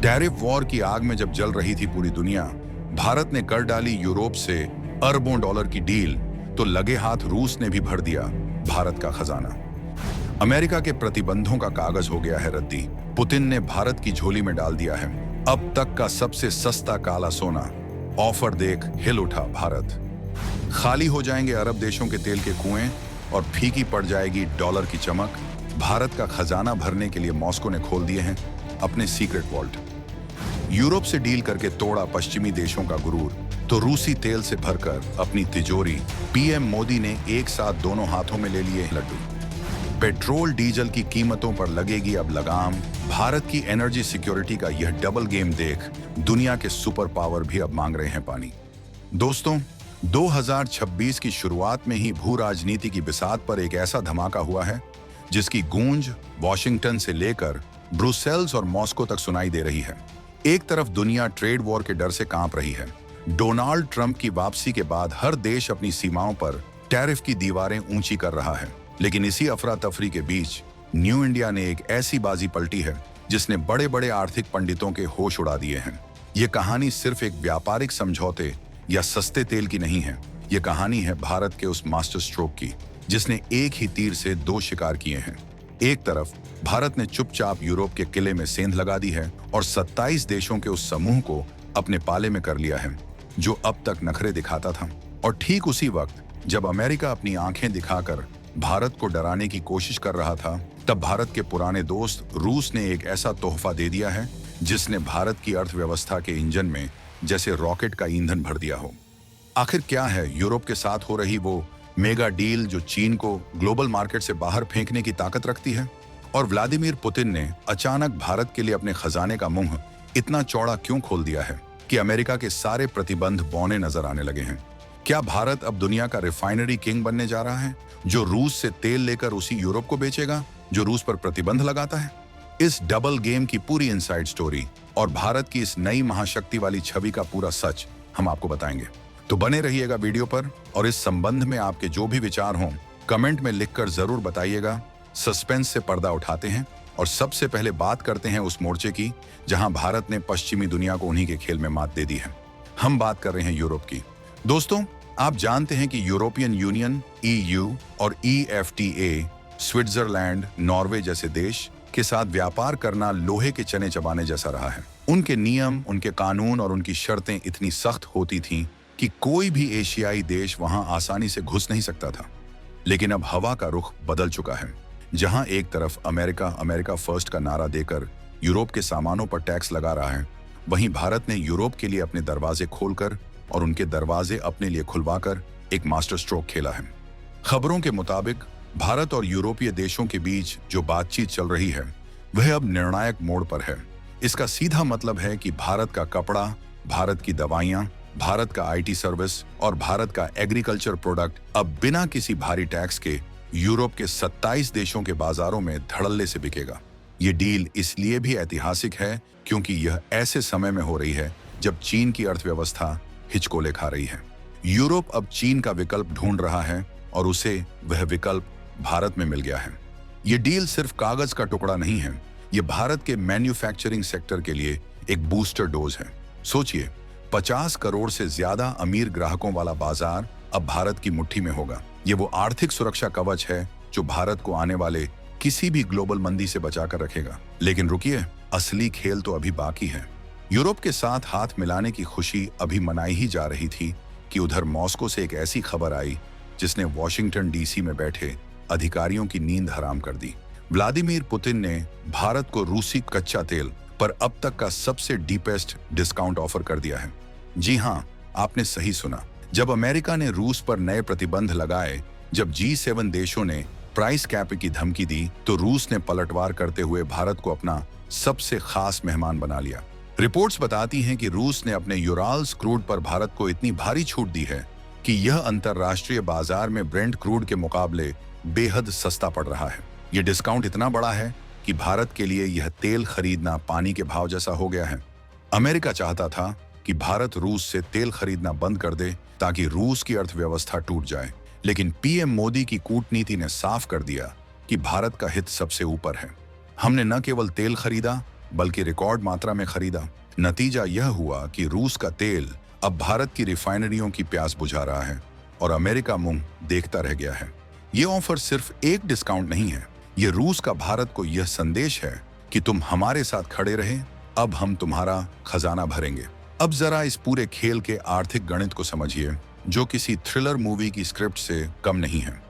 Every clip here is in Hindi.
टैरिफ वॉर की आग में जब जल रही थी पूरी दुनिया, भारत ने कर डाली यूरोप से अरबों डॉलर की डील, तो लगे हाथ रूस ने भी भर दिया भारत का खजाना। अमेरिका के प्रतिबंधों का कागज हो गया है रद्दी। पुतिन ने भारत की झोली में डाल दिया है अब तक का सबसे सस्ता काला सोना। ऑफर देख हिल उठा भारत। खाली हो जाएंगे अरब देशों के तेल के कुएं और फीकी पड़ जाएगी डॉलर की चमक। भारत का खजाना भरने के लिए मॉस्को ने खोल दिए हैं अपने सीक्रेट वॉल्ट। यूरोप से डील करके तोड़ा पश्चिमी देशों का गुरूर, तो रूसी तेल से भरकर अपनी तिजोरी पीएम मोदी ने एक साथ दोनों हाथों में ले लिए लड्डू। पेट्रोल डीजल की कीमतों पर लगेगी अब लगाम। भारत की एनर्जी सिक्योरिटी का यह डबल गेम देख दुनिया के सुपर पावर भी अब मांग रहे हैं पानी। दोस्तों, 2026 की शुरुआत में ही भू राजनीति की बिसात पर एक ऐसा धमाका हुआ है जिसकी गूंज वॉशिंगटन से लेकर ब्रुसेल्स और मॉस्को तक सुनाई दे रही है। एक तरफ दुनिया ट्रेड वॉर के डर से कांप रही है। डोनाल्ड ट्रंप की वापसी के बाद हर देश अपनी सीमाओं पर टैरिफ की दीवारें ऊंची कर रहा है। लेकिन इसी अफरा तफरी के बीच न्यू इंडिया ने एक ऐसी बाजी पलटी है जिसने बड़े बड़े आर्थिक पंडितों के होश उड़ा दिए हैं। ये कहानी सिर्फ एक व्यापारिक समझौते या सस्ते तेल की नहीं है। ये कहानी है भारत के उस मास्टर स्ट्रोक की जिसने एक ही तीर से दो शिकार किए हैं। एक तरफ भारत ने चुपचाप यूरोप के किले में सेंध लगा दी है और 27 देशों के उस समूह को अपने पाले में कर लिया है जो अब तक नखरे दिखाता था। और ठीक उसी वक्त जब अमेरिका अपनी आंखें दिखाकर भारत को डराने की कोशिश कर रहा था, तब भारत के पुराने दोस्त रूस ने एक ऐसा तोहफा दे दिया है जिसने भारत की अर्थव्यवस्था के इंजन में जैसे रॉकेट का ईंधन भर दिया हो। आखिर क्या है यूरोप के साथ हो रही वो मेगा डील जो चीन को ग्लोबल मार्केट से बाहर फेंकने की ताकत रखती है? और व्लादिमीर पुतिन ने अचानक भारत के लिए अपने खजाने का मुंह इतना चौड़ा क्यों खोल दिया है कि अमेरिका के सारे प्रतिबंध बौने नजर आने लगे हैं? क्या भारत अब दुनिया का रिफाइनरी किंग बनने जा रहा है जो रूस से तेल लेकर उसी यूरोप को बेचेगा जो रूस पर प्रतिबंध लगाता है? इस डबल गेम की पूरी इनसाइड स्टोरी और भारत की इस नई महाशक्ति वाली छवि का पूरा सच हम आपको बताएंगे। तो बने रहिएगा वीडियो पर और इस संबंध में आपके जो भी विचार हों कमेंट में लिखकर जरूर बताइएगा। सस्पेंस से पर्दा उठाते हैं और सबसे पहले बात करते हैं उस मोर्चे की जहां भारत ने पश्चिमी दुनिया को उन्हीं के खेल में मात दे दी है। हम बात कर रहे हैं यूरोप की। दोस्तों, आप जानते हैं कि यूरोपियन यूनियन EU और EFTA स्विट्जरलैंड, नॉर्वे जैसे देश के साथ व्यापार करना लोहे के चने चबाने जैसा रहा है। उनके नियम, उनके कानून और उनकी शर्तें इतनी सख्त होती थीं कि कोई भी एशियाई देश वहां आसानी से घुस नहीं सकता था। लेकिन अब हवा का रुख बदल चुका है। जहां एक तरफ अमेरिका फर्स्ट का नारा देकर यूरोप के सामानों पर टैक्स लगा रहा है, वहीं भारत ने यूरोप के लिए अपने दरवाजे खोलकर और उनके दरवाजे अपने लिए खुलवाकर एक मास्टर स्ट्रोक खेला है। खबरों के मुताबिक भारत और यूरोपीय देशों के बीच जो बातचीत चल रही है वह अब निर्णायक मोड़ पर है। इसका सीधा मतलब है कि भारत का कपड़ा, भारत की दवाइयां, भारत का IT सर्विस और भारत का एग्रीकल्चर प्रोडक्ट अब बिना किसी भारी टैक्स के यूरोप के 27 देशों के बाजारों में धड़ल्ले से बिकेगा। ये डील इसलिए भी ऐतिहासिक है क्योंकि यह ऐसे समय में हो रही है जब चीन की अर्थव्यवस्था हिचकोले खा रही है। यूरोप अब चीन का विकल्प ढूंढ रहा है और उसे वह विकल्प भारत में मिल गया है। ये डील सिर्फ कागज का टुकड़ा नहीं है, ये भारत के मैन्युफैक्चरिंग सेक्टर के लिए एक बूस्टर डोज है। सोचिए, 50 करोड़ से ज्यादा अमीर ग्राहकों वाला बाजार अब भारत की मुट्ठी में होगा। ये वो आर्थिक सुरक्षा कवच है जो भारत को आने वाले किसी भी ग्लोबल मंदी से बचाकर रखेगा। लेकिन रुकिए, असली खेल तो अभी बाकी है। यूरोप के साथ हाथ मिलाने की खुशी अभी मनाई ही जा रही थी कि उधर मॉस्को से एक ऐसी खबर आई जिसने वॉशिंगटन DC में बैठे अधिकारियों की नींद हराम कर दी। व्लादिमीर पुतिन ने भारत को रूसी कच्चा तेल पर अब तक का सबसे डीपेस्ट डिस्काउंट ऑफर कर दिया है। जी हाँ, आपने सही सुना। जब अमेरिका ने रूस पर नए प्रतिबंध लगाए, जब G7 देशों ने प्राइस कैप की धमकी दी, तो रूस ने पलटवार करते हुए भारत को अपना सबसे खास मेहमान बना लिया। रिपोर्ट्स बताती हैं कि रूस ने अपने यूराल्स क्रूड पर भारत को इतनी भारी छूट दी है कि यह अंतरराष्ट्रीय बाजार में ब्रेंट क्रूड के मुकाबले बेहद सस्ता पड़ रहा है। यह डिस्काउंट इतना बड़ा है कि भारत के लिए यह तेल खरीदना पानी के भाव जैसा हो गया है। अमेरिका चाहता था कि भारत रूस से तेल खरीदना बंद कर दे ताकि रूस की अर्थव्यवस्था टूट जाए, लेकिन पीएम मोदी की कूटनीति ने साफ कर दिया कि भारत का हित सबसे ऊपर है। हमने न केवल तेल खरीदा बल्कि रिकॉर्ड मात्रा में खरीदा। नतीजा यह हुआ कि रूस का तेल अब भारत की रिफाइनरियों की प्यास बुझा रहा है और अमेरिका मुंह देखता रह गया है। ये ऑफर सिर्फ एक डिस्काउंट नहीं है, ये रूस का भारत को यह संदेश है कि तुम हमारे साथ खड़े रहे, अब हम तुम्हारा खजाना भरेंगे। अब जरा इस पूरे खेल के आर्थिक गणित को समझिए, जो किसी थ्रिलर मूवी की स्क्रिप्ट से कम नहीं है।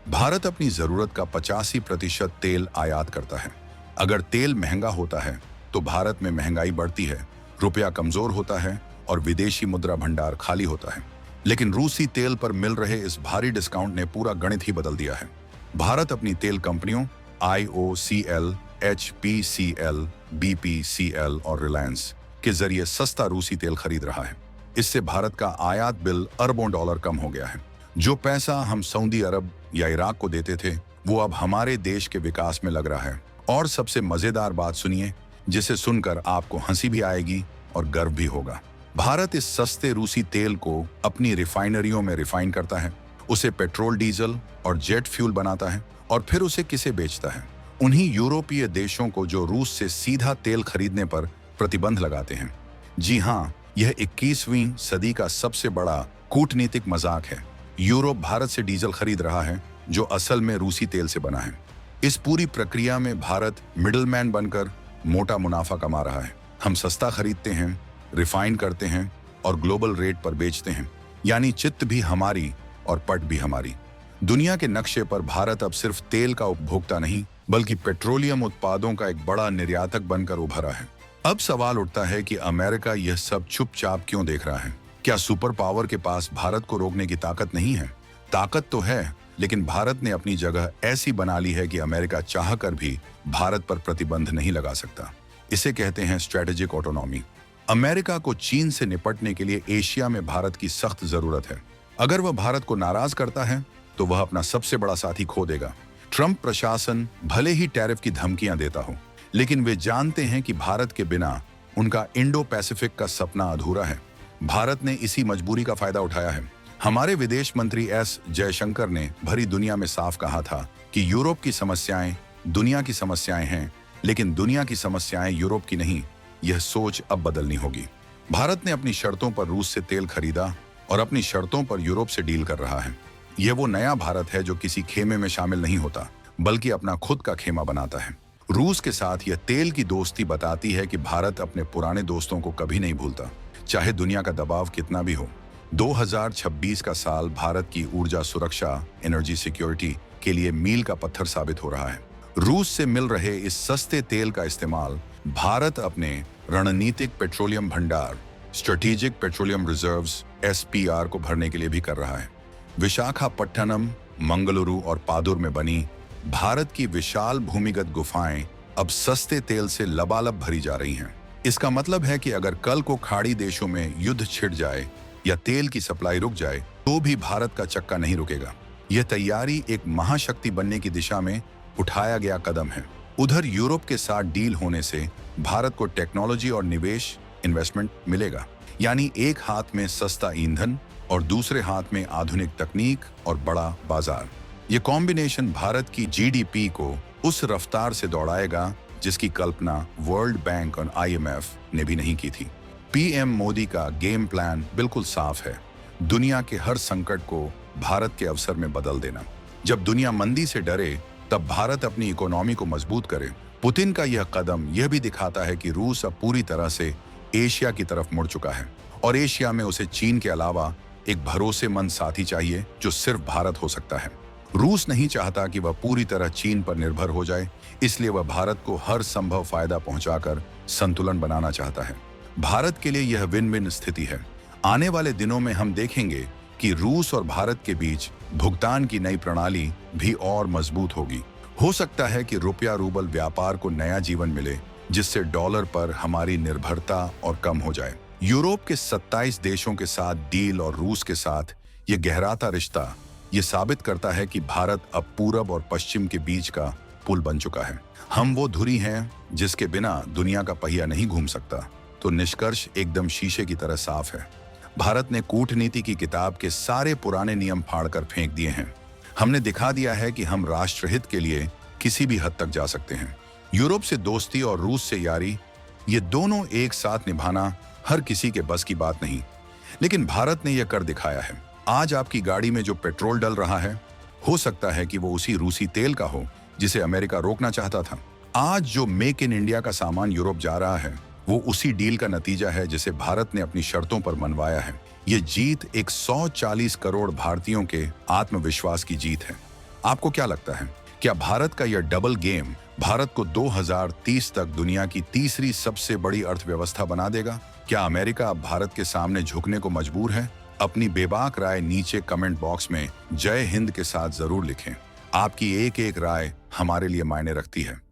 भारत अपनी जरूरत का 85% तेल आयात करता है। अगर तेल महंगा होता है तो भारत में महंगाई बढ़ती है, रुपया कमजोर होता है और विदेशी मुद्रा भंडार खाली होता है। लेकिन रूसी तेल पर मिल रहे इस भारी डिस्काउंट ने पूरा गणित ही बदल दिया है। भारत अपनी तेल कंपनियों IOCL, HPCL, BPCL और रिलायंस के जरिए सस्ता रूसी तेल खरीद रहा है। इससे भारत का आयात बिल अरबों डॉलर कम हो गया है। जो पैसा हम सऊदी अरब या इराक को देते थे, वो अब हमारे देश के विकास में लग रहा है। और सबसे मजेदार बात सुनिए, जिसे सुनकर आपको हंसी भी आएगी और गर्व भी होगा। भारत इस सस्ते रूसी तेल को अपनी रिफाइनरियों में रिफाइन करता है, उसे पेट्रोल, डीजल और जेट फ्यूल बनाता है और फिर उसे किसे बेचता है? उन्हीं यूरोपीय देशों को जो रूस से सीधा तेल खरीदने पर प्रतिबंध लगाते हैं। जी हाँ, यह 21वीं सदी का सबसे बड़ा कूटनीतिक मजाक है। यूरोप भारत से डीजल खरीद रहा है जो असल में रूसी तेल से बना है। इस पूरी प्रक्रिया में भारत मिडलमैन बनकर मोटा मुनाफा कमा रहा है। हम सस्ता खरीदते हैं, रिफाइन करते हैं और ग्लोबल रेट पर बेचते हैं, यानी चित्त भी हमारी और पट भी हमारी। दुनिया के नक्शे पर भारत अब सिर्फ तेल का उपभोक्ता नहीं, बल्कि पेट्रोलियम उत्पादों का एक बड़ा निर्यातक बनकर उभरा है। अब सवाल उठता है कि अमेरिका यह सब चुपचाप क्यों देख रहा है? क्या सुपर पावर के पास भारत को रोकने की ताकत नहीं है? ताकत तो है, लेकिन भारत ने अपनी जगह ऐसी बना ली है कि अमेरिका चाहकर भी भारत पर प्रतिबंध नहीं लगा सकता। इसे कहते हैं स्ट्रेटेजिक ऑटोनॉमी। अमेरिका को चीन से निपटने के लिए एशिया में भारत की सख्त जरूरत है। अगर वह भारत को नाराज करता है तो वह अपना सबसे बड़ा साथी खो देगा। ट्रंप प्रशासन भले ही टैरिफ की धमकियां देता हो, लेकिन वे जानते हैं कि भारत के बिना उनका इंडो पैसिफिक का सपना अधूरा है। भारत ने इसी मजबूरी का फायदा उठाया है। हमारे विदेश मंत्री एस जयशंकर ने भरी दुनिया में साफ कहा था कि यूरोप की समस्याएं दुनिया की समस्याएं हैं, लेकिन दुनिया की समस्याएं यूरोप की नहीं। यह सोच अब बदलनी होगी। भारत ने अपनी शर्तों पर रूस से तेल खरीदा और अपनी शर्तों पर यूरोप से डील कर रहा है। यह वो नया भारत है जो किसी खेमे में शामिल नहीं होता, बल्कि अपना खुद का खेमा बनाता है। रूस के साथ यह तेल की दोस्ती बताती है कि भारत अपने पुराने दोस्तों को कभी नहीं भूलता, चाहे दुनिया का दबाव कितना भी हो। 2026 का साल भारत की ऊर्जा सुरक्षा, एनर्जी सिक्योरिटी के लिए मील का पत्थर साबित हो रहा है। रूस से मिल रहे इस सस्ते तेल का इस्तेमाल भारत अपने रणनीतिक पेट्रोलियम भंडार, स्ट्रेटेजिक पेट्रोलियम रिजर्व्स SPR को भरने के लिए भी कर रहा है। विशाखापट्टनम, मंगलुरु और पादुर में बनी भारत की विशाल भूमिगत गुफाएं अब सस्ते तेल से लबालब भरी जा रही हैं। इसका मतलब है कि अगर कल को खाड़ी देशों में युद्ध छिड़ जाए या तेल की सप्लाई रुक जाए, तो भी भारत का चक्का नहीं रुकेगा। यह तैयारी एक महाशक्ति बनने की दिशा में उठाया गया कदम है। उधर यूरोप के साथ डील होने से भारत को टेक्नोलॉजी और निवेश इन्वेस्टमेंट मिलेगा, यानी एक हाथ में सस्ता ईंधन और दूसरे हाथ में आधुनिक तकनीक और बड़ा बाजार। ये कॉम्बिनेशन भारत की GDP को उस रफ्तार से दौड़ाएगा जिसकी कल्पना वर्ल्ड बैंक और IMF ने भी नहीं की थी। PM मोदी का गेम प्लान बिल्कुल साफ है, दुनिया के हर संकट को भारत के अवसर में बदल देना। जब दुनिया मंदी से डरे, तब भारत अपनी इकोनॉमी को मजबूत करे। पुतिन का यह कदम यह भी दिखाता है कि रूस अब पूरी तरह से एशिया की तरफ मुड़ चुका है और एशिया में उसे चीन के अलावा एक भरोसेमंद साथी चाहिए जो सिर्फ भारत हो सकता है। रूस नहीं चाहता कि वह पूरी तरह चीन पर निर्भर हो जाए, इसलिए वह भारत को हर संभव फायदा पहुंचाकर संतुलन बनाना चाहता है। भारत के लिए यह विन विन स्थिति है। आने वाले दिनों में हम देखेंगे कि रूस और भारत के बीच भुगतान की नई प्रणाली भी और मजबूत होगी। हो सकता है कि रुपया रूबल व्यापार को नया जीवन मिले, जिससे डॉलर पर हमारी निर्भरता और कम हो जाए। यूरोप के 27 देशों के साथ डील और रूस के साथ ये गहराता रिश्ता ये साबित करता है कि भारत अब पूरब और पश्चिम के बीच का पुल बन चुका है। हम वो धुरी हैं जिसके बिना दुनिया का पहिया नहीं घूम सकता। तो निष्कर्ष एकदम शीशे की तरह साफ है। भारत ने कूटनीति की किताब के सारे पुराने नियम फाड़कर फेंक दिए हैं। हमने दिखा दिया है कि हम राष्ट्रहित के लिए किसी भी हद तक जा सकते हैं। यूरोप से दोस्ती और रूस से यारी ये दोनों एक साथ निभाना हर किसी के बस की बात नहीं, लेकिन भारत ने यह कर दिखाया है। आज आपकी गाड़ी में जो पेट्रोल डल रहा है, हो सकता है कि वो उसी रूसी तेल का हो जिसे अमेरिका रोकना चाहता था। आज जो मेक इन इंडिया का सामान यूरोप जा रहा है, वो उसी डील का नतीजा है जिसे भारत ने अपनी शर्तों पर मनवाया है। ये जीत 140 करोड़ भारतीयों के आत्मविश्वास की जीत है। आपको क्या लगता है, क्या भारत का यह डबल गेम भारत को 2030 तक दुनिया की तीसरी सबसे बड़ी अर्थव्यवस्था बना देगा? क्या अमेरिका अब भारत के सामने झुकने को मजबूर है? अपनी बेबाक राय नीचे कमेंट बॉक्स में जय हिंद के साथ जरूर लिखें। आपकी एक एक राय हमारे लिए मायने रखती है।